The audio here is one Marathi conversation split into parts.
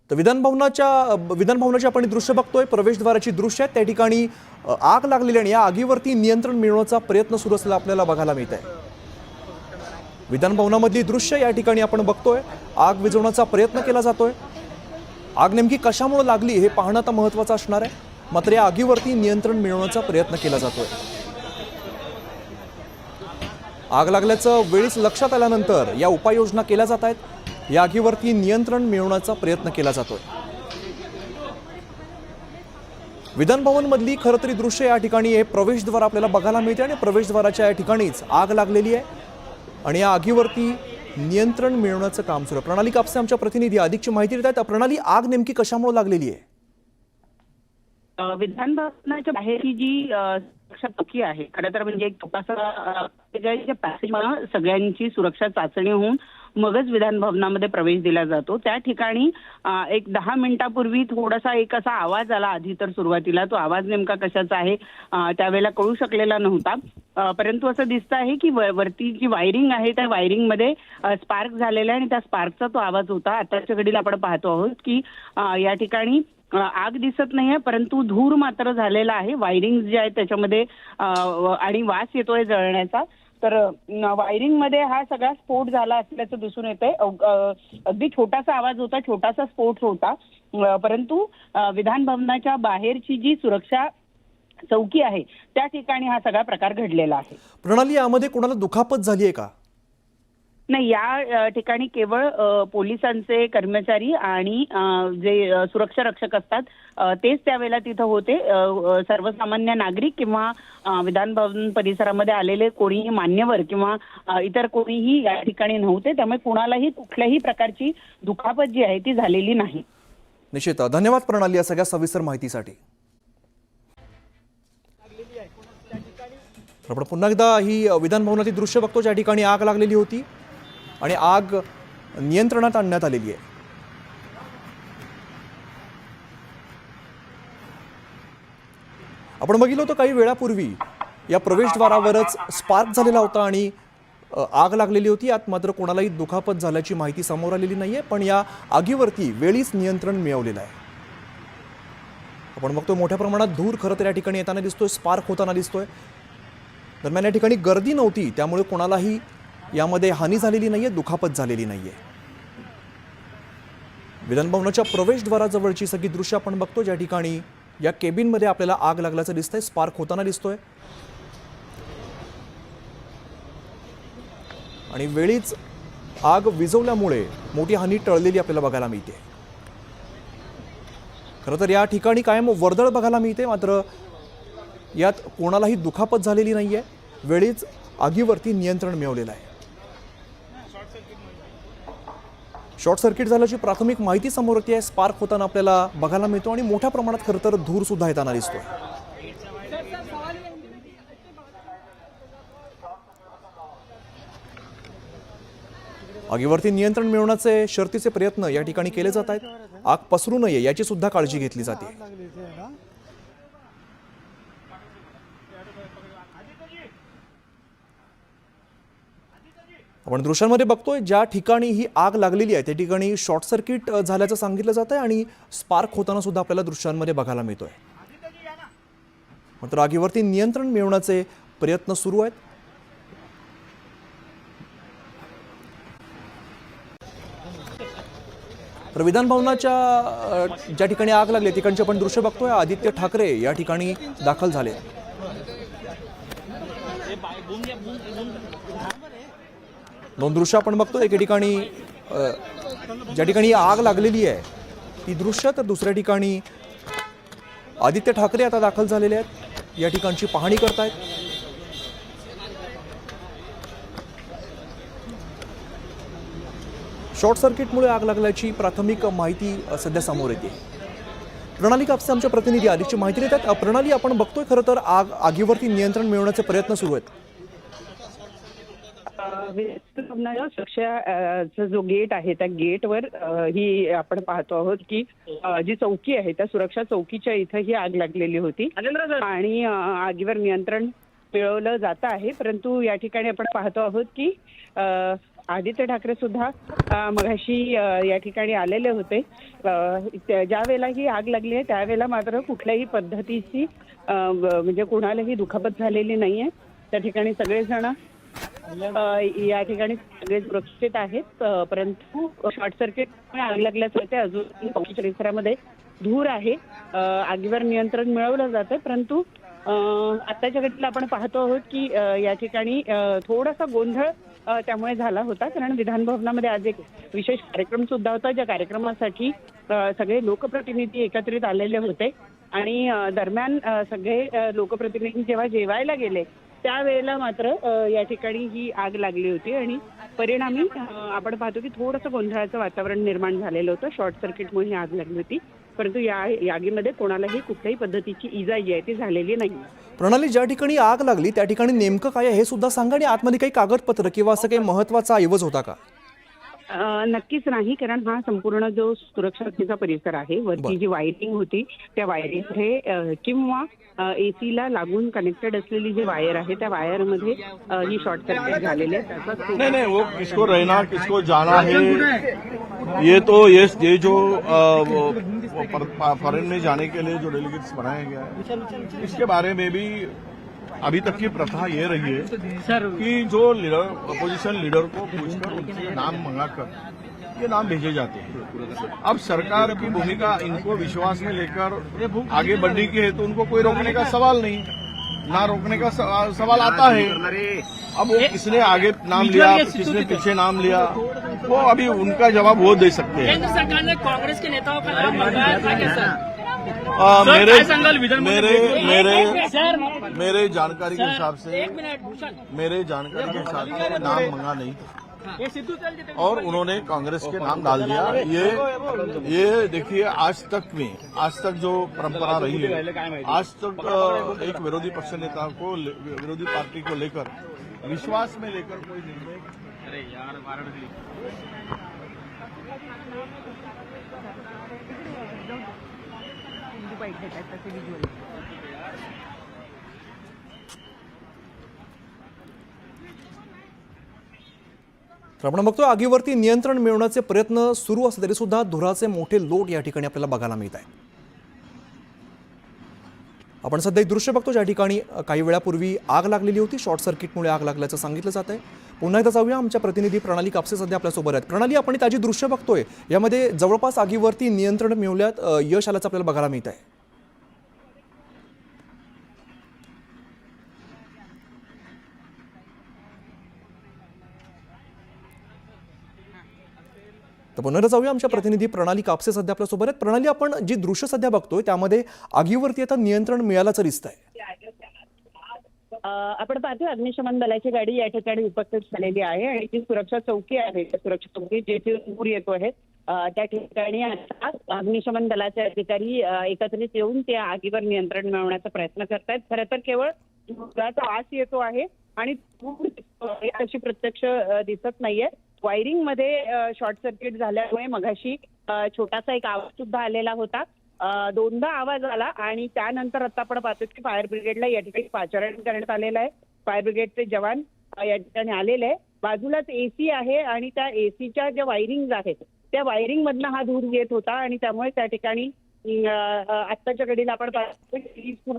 तर विधानभवनाची आपण दृश्य बघतोय, प्रवेशद्वाराची दृश्य आहेत। त्या ठिकाणी आग लागलेली आणि या आगीवरती नियंत्रण मिळवण्याचा प्रयत्न सुरू असलेला आपल्याला बघायला मिळत आहे। विधानभवनामधली दृश्य या ठिकाणी आपण बघतोय, आग विझवण्याचा प्रयत्न केला जातोय। आग नेमकी कशामुळे लागली हे पाहणं आता महत्त्वाचं असणार आहे, मात्र या आगीवरती नियंत्रण मिळवण्याचा प्रयत्न केला जातोय। आग लागल्याचं वेळीच लक्षात आल्यानंतर या उपाययोजना केल्या जात आहेत। या आगीवरती नियंत्रण मिळवण्याचा प्रयत्न केला जातोय। विधानभवन मधली खरं तरी दृश्य या ठिकाणी हे प्रवेशद्वार आपल्याला बघायला मिळते आणि प्रवेशद्वाराच्या या ठिकाणीच आग लागलेली आहे आणि या आगीवरती नियंत्रण मिळवण्याचं काम सुरू आहे। प्रणाली कापसे आमच्या प्रतिनिधी अधिकची माहिती देत आहेत। प्रणाली, आग नेमकी कशामुळे लागलेली आहे? विधान भवनाच्या बाहेरची जी सुरक्षा चौकी आहे, खरं तर म्हणजे एक छोटासा पॅसेजमध्ये सगळ्यांची सुरक्षा चाचणी होऊन मगच विधान भवनामध्ये प्रवेश दिला जातो। त्या ठिकाणी एक 10 मिनिटापूर्वी थोडासा एक असा आवाज आला। आधी तर सुरुवातीला तो आवाज नेमका कशाचा आहे त्यावेळेला कळू शकलेला नव्हता, परंतु असं दिसतं आहे की वरती जी वायरिंग आहे त्या वायरिंगमध्ये स्पार्क झालेला आहे आणि त्या स्पार्कचा तो आवाज होता। आताच्या घडीला आपण पाहतो आहोत की या ठिकाणी आग दिसत नाहीये, परंतु धूर मात्र झालेला आहे। वायरिंग जे आहे त्याच्यामध्ये आणि वास येतोय जळण्याचा। तर वायरिंग मध्ये हा सगळा स्फोट झाला असल्याचं दिसून येतंय। अगदी छोटासा आवाज होता, छोटासा स्फोट होता, परंतु विधान भवनाच्या बाहेरची जी सुरक्षा चौकी आहे त्या ठिकाणी हा सगळा प्रकार घडलेला आहे। प्रणाली, यामध्ये कोणाला दुखापत झाली आहे का? नाही, या ठिकाणी केवळ पोलिसांचे कर्मचारी आणि जे सुरक्षा रक्षक असतात तेच त्यावेळेला तिथं होते। सर्वसामान्य नागरिक किंवा विधान भवन परिसरामध्ये आलेले कोणीही मान्यवर किंवा इतर कोणीही या ठिकाणी नव्हते, त्यामुळे कुणालाही कुठल्याही प्रकारची दुखापत जी आहे ती झालेली नाही। निश्चित, धन्यवाद प्रणाली या सगळ्या सविस्तर माहितीसाठी। आपण पुन्हा एकदा ही विधान भवनाची दृश्य बघतो ज्या ठिकाणी आग लागलेली होती आणि आग नियंत्रणात आणण्यात आलेली आहे। आपण बघितलं होतं काही वेळापूर्वी या प्रवेशद्वारावरच स्पार्क झालेला होता आणि आग लागलेली होती। यात मात्र कोणालाही दुखापत झाल्याची माहिती समोर आलेली नाहीये, पण या आगीवरती वेळीच नियंत्रण मिळवलेलं आहे। आपण बघतोय मोठ्या प्रमाणात धूर खरं तर या ठिकाणी येताना दिसतोय, स्पार्क होताना दिसतोय। दरम्यान या ठिकाणी गर्दी नव्हती, त्यामुळे कोणालाही यामध्ये हानी झालेली नाहीये, दुखापत झालेली नाहीये। विधानभवनाच्या प्रवेशद्वाराजवळची सगळी दृश्य आपण बघतो ज्या ठिकाणी या केबिनमध्ये आपल्याला आग लागल्याचं दिसतंय, स्पार्क होताना दिसतोय आणि वेळीच आग विझवल्यामुळे मोठी हानी टळलेली आपल्याला बघायला मिळते। खरं तर या ठिकाणी कायम वर्दळ बघायला मिळते, मात्र यात कोणालाही दुखापत झालेली नाहीये। वेळीच आगीवरती नियंत्रण मिळवलेलं आहे। शॉर्ट सर्किट झाल्याची प्राथमिक माहिती समोर येते आहे। स्पार्क होताना आपल्याला बघायला मिळतो आणि मोठ्या प्रमाणात खरं तर धूर सुद्धा येताना दिसतोय। आगीवरती नियंत्रण मिळवण्याचे शर्तीचे प्रयत्न या ठिकाणी केले जात आहेत। आग पसरू नये याची सुद्धा काळजी घेतली जाते। आपण दृश्यांमध्ये बघतोय ज्या ठिकाणी ही आग लागलेली आहे त्या ठिकाणी शॉर्ट सर्किट झाल्याचं सांगितलं जात आहे आणि स्पार्क होताना सुद्धा आपल्याला दृश्यांमध्ये बघायला मिळतोय। मात्र आगीवरती नियंत्रण मिळवण्याचे प्रयत्न सुरू आहेत। तर विधान भवनाच्या ज्या ठिकाणी आग लागली ठिकाणचे आपण दृश्य बघतोय, आदित्य ठाकरे या ठिकाणी दाखल झाले। दोन दृश्य आपण बघतो, एका ठिकाणी ज्या ठिकाणी आग लागलेली आहे ती दृश्य, तर दुसऱ्या ठिकाणी आदित्य ठाकरे आता दाखल झालेले आहेत, या ठिकाणची पाहणी करतायत। शॉर्ट सर्किटमुळे आग लागल्याची प्राथमिक माहिती सध्या समोर येते। प्रणाली कापसे आमच्या प्रतिनिधी अधिकची माहिती देतात। प्रणाली, आपण बघतोय खरं तर आगीवरती नियंत्रण मिळवण्याचे प्रयत्न सुरू आहेत। सुरक्षाचा जो गेट आहे त्या गेटवर ही आपण पाहतो आहोत की जी चौकी आहे त्या सुरक्षा चौकीच्या इथं ही आग लागलेली होती आणि आगीवर नियंत्रण मिळवलं जात आहे। परंतु या ठिकाणी आपण पाहतो आहोत की आदित्य ठाकरे सुद्धा मगाशी या ठिकाणी आलेले होते. ज्या वेळेला ही आग लागली आहे त्यावेळेला मात्र कुठल्याही पद्धतीची म्हणजे कुणालाही दुखापत झालेली नाहीये. त्या ठिकाणी सगळेजण या ठिकाणी सगळे सुरक्षित आहेत. परंतु शॉर्ट सर्किटमुळे आग लागल्याचं अजून परिसरामध्ये धूर आहे. आगीवर नियंत्रण मिळवलं जातं, परंतु आताच्या घटनेला आपण पाहतो आहोत की या ठिकाणी थोडासा गोंधळ त्यामुळे झाला होता. कारण विधान भवनामध्ये आज एक विशेष कार्यक्रम सुद्धा होता, ज्या कार्यक्रमासाठी सगळे लोकप्रतिनिधी एकत्रित आलेले होते आणि दरम्यान सगळे लोकप्रतिनिधी जेव्हा जेवायला गेले त्यावेळेला मात्र या ठिकाणी ही आग लागली होती आणि परिणामी आपण पाहतो की थोडंसं गोंधळाचं वातावरण निर्माण झालेलं होतं. शॉर्ट सर्किटमुळे ही आग लागली होती, परंतु या आगीमध्ये कोणालाही कुठल्याही पद्धतीची इजा जी आहे ती झालेली नाही. प्रणाली, ज्या ठिकाणी आग लागली त्या ठिकाणी नेमकं काय आहे हे सुद्धा सांगा आणि आतमध्ये काही कागदपत्र किंवा असं काही महत्वाचा ऐवज होता का? नक्कीच नाही, कारण हा संपूर्ण जो सुरक्षेचा परिसर आहे, वरती जी वायरिंग होती त्या वायरिंगमध्ये किंवा एसीला लागून कनेक्टेड असलेली जी वायर आहे त्या वायर मध्ये ही शॉर्ट सर्किट झालेली आहे. नहीं वो किसको रहना किसको जाना है ये जो फॉरेन में जाने के लिए जो डेलीगेट्स बनाया गया है इसके बारे में भी अभी तक की प्रथा ये रही है कि जो लीडर अपोजिशन लीडर को पूछकर उनसे नाम मंगाकर ये नाम भेजे जाते हैं. अब सरकार की भूमिका इनको विश्वास में लेकर आगे बढ़ने की है तो उनको कोई रोकने का सवाल नहीं, ना रोकने का सवाल आता है. अब वो किसने आगे नाम लिया किसने पीछे नाम लिया वो अभी उनका जवाब वो दे सकते हैं. केंद्र सरकार ने कांग्रेस के नेताओं का नाम मंगाया था क्या सर? मेरे जानकारी के हिसाब से नाम मंगा नहीं था और उन्होंने कांग्रेस के नाम डाल दिया. ये देखिए आज तक जो परंपरा रही है, आज तक एक विरोधी पक्ष नेता को विरोधी पार्टी को लेकर विश्वास में लेकर कोई निर्णय तर आपण बघतोय आगीवरती नियंत्रण मिळवण्याचे प्रयत्न सुरू असले तरी सुद्धा धुराचे मोठे लोट या ठिकाणी आपल्याला बघायला मिळत आहे. आपण सध्या एक दृश्य बघतो ज्या ठिकाणी काही वेळापूर्वी आग लागलेली होती. शॉर्ट सर्किटमुळे आग लागल्याचं सांगितलं जात आहे. पुन्हा एकदा जाऊया, आमच्या प्रतिनिधी प्रणाली कापसे सध्या आपल्यासोबत आहेत. प्रणाली, आपण ताजी दृश्य बघतोय, यामध्ये जवळपास आगीवरती नियंत्रण मिळवण्यात यश आल्याचं आपल्याला बघायला मिळत आहे. तर पुन्हा जाऊया, आमच्या प्रतिनिधी प्रणाली कापसे सध्या आपल्यासोबत आहेत. प्रणाली, आपण जी दृश्य सध्या बघतोय त्यामध्ये आगीवरती आता नियंत्रण मिळाल्याचं दिसतंय. आपण पाहतोय अग्निशमन दलाची गाडी या ठिकाणी उपस्थित झालेली आहे आणि जी सुरक्षा चौकी आहे त्या सुरक्षा चौकी जेथे पूर येतो आहे त्या ठिकाणी अग्निशमन दलाचे अधिकारी एकत्रित येऊन त्या आगीवर नियंत्रण मिळवण्याचा प्रयत्न करतायत. खरं तर केवळ धुराचा आस येतो आहे आणि अशी प्रत्यक्ष दिसत नाहीये. वायरिंग मध्ये शॉर्ट सर्किट झाल्यामुळे मगाशी छोटासा एक आवाज सुद्धा आलेला होता. दोनदा आवाज आला आणि त्यानंतर आता आपण पाहतो की फायर ब्रिगेडला या ठिकाणी पाचारण करण्यात आलेलं आहे. फायर ब्रिगेडचे जवान या ठिकाणी आलेले आहे. बाजूलाच एसी आहे आणि त्या एसीच्या ज्या वायरिंग आहेत त्या वायरिंग मधनं हा धूर येत होता आणि त्यामुळे त्या ठिकाणी आत्ताच्या घडीला आपण पाहतो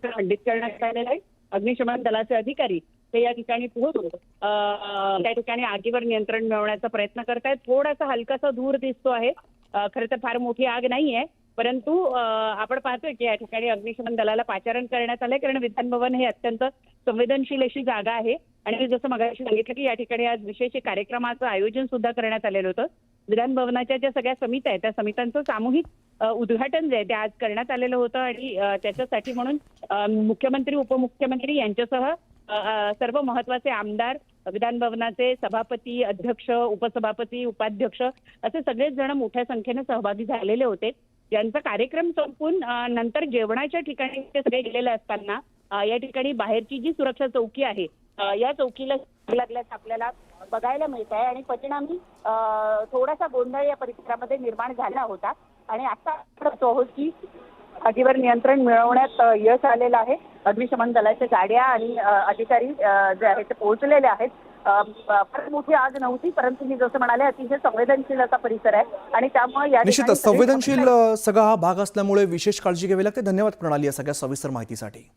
खंडित करण्यात आलेला आहे. अग्निशमन दलाचे अधिकारी ते या ठिकाणी पोहोचून त्या ठिकाणी आगीवर नियंत्रण मिळवण्याचा प्रयत्न करतायत. थोडासा हलकासा धूर दिसतो आहे. खरं तर फार मोठी आग नाहीये, परंतु आपण पाहतोय की या ठिकाणी अग्निशमन दलाला पाचारण करण्यात आलंय, कारण विधान भवन हे अत्यंत संवेदनशील अशी जागा आहे. आणि जसं मगाशी सांगितलं की या ठिकाणी आज विशेष कार्यक्रमाचं आयोजन सुद्धा करण्यात आलेलं होतं. विधान भवनाच्या ज्या सगळ्या समित्या आहेत त्या समित्यांचं सामूहिक उद्घाटन जे आहे ते आज करण्यात आलेलं होतं आणि त्याच्यासाठी म्हणून मुख्यमंत्री उपमुख्यमंत्री यांच्यासह सर्व महत्वाचे आमदार, विधान भवनाचे सभापती, अध्यक्ष, उपसभापती, उपाध्यक्ष असे सगळेच जण मोठ्या संख्येने सहभागी झालेले होते. ज्यांचा कार्यक्रम संपून नंतर जेवणाच्या ठिकाणी ते सगळे गेलेले असताना या ठिकाणी बाहेरची जी सुरक्षा चौकी आहे या चौकीला लागल्यास आपल्याला बघायला मिळत आहे आणि परिणामी थोडासा गोंधळ या परिसरामध्ये निर्माण झाला होता. आणि आता आहोत की आगीवर नियंत्रण मिळवण्यात यश आलेलं आहे. अग्निशमन दलाच्या गाड्या आणि अधिकारी जे आहेत ते पोहोचलेले आहेत फार मोठी आग नव्हती, परंतु मी जसं म्हणाले अतिशय संवेदनशील असा परिसर आहे आणि त्यामुळे या निश्चितच ठिकाणी सगळे संवेदनशील सगळा हा भाग असल्यामुळे विशेष काळजी घ्यावी लागते. धन्यवाद प्रणाली या सगळ्या सविस्तर माहितीसाठी.